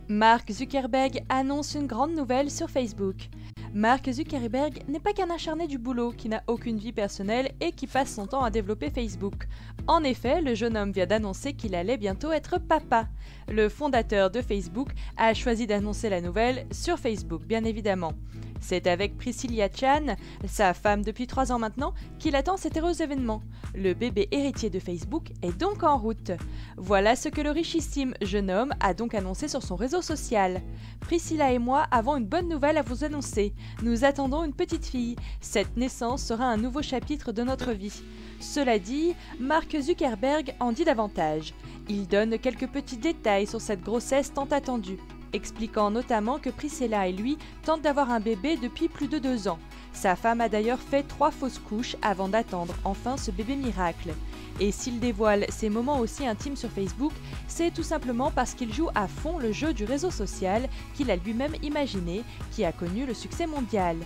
Mark Zuckerberg annonce une grande nouvelle sur Facebook. Mark Zuckerberg n'est pas qu'un acharné du boulot qui n'a aucune vie personnelle et qui passe son temps à développer Facebook. En effet, le jeune homme vient d'annoncer qu'il allait bientôt être papa. Le fondateur de Facebook a choisi d'annoncer la nouvelle sur Facebook, bien évidemment. C'est avec Priscilla Chan, sa femme depuis 3 ans maintenant, qu'il attend cet heureux événement. Le bébé héritier de Facebook est donc en route. Voilà ce que le richissime jeune homme a donc annoncé sur son réseau social. Priscilla et moi avons une bonne nouvelle à vous annoncer. Nous attendons une petite fille. Cette naissance sera un nouveau chapitre de notre vie. Cela dit, Mark Zuckerberg en dit davantage. Il donne quelques petits détails sur cette grossesse tant attendue, expliquant notamment que Priscilla et lui tentent d'avoir un bébé depuis plus de 2 ans. Sa femme a d'ailleurs fait 3 fausses couches avant d'attendre enfin ce bébé miracle. Et s'il dévoile ses moments aussi intimes sur Facebook, c'est tout simplement parce qu'il joue à fond le jeu du réseau social qu'il a lui-même imaginé, qui a connu le succès mondial.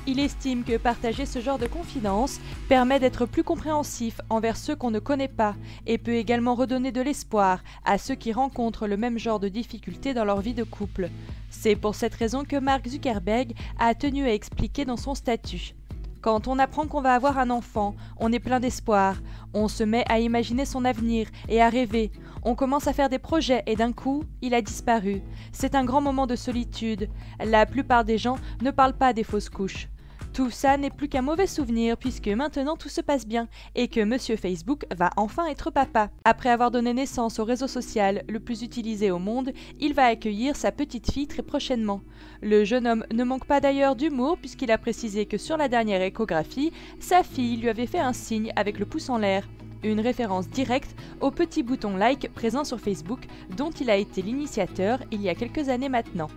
Il estime que partager ce genre de confidences permet d'être plus compréhensif envers ceux qu'on ne connaît pas et peut également redonner de l'espoir à ceux qui rencontrent le même genre de difficultés dans leur vie de couple. C'est pour cette raison que Mark Zuckerberg a tenu à expliquer dans son statut. Quand on apprend qu'on va avoir un enfant, on est plein d'espoir, on se met à imaginer son avenir et à rêver, on commence à faire des projets et d'un coup, il a disparu. C'est un grand moment de solitude. La plupart des gens ne parlent pas des fausses couches. Tout ça n'est plus qu'un mauvais souvenir puisque maintenant tout se passe bien et que Monsieur Facebook va enfin être papa. Après avoir donné naissance au réseau social le plus utilisé au monde, il va accueillir sa petite fille très prochainement. Le jeune homme ne manque pas d'ailleurs d'humour puisqu'il a précisé que sur la dernière échographie, sa fille lui avait fait un signe avec le pouce en l'air. Une référence directe au petit bouton like présent sur Facebook dont il a été l'initiateur il y a quelques années maintenant.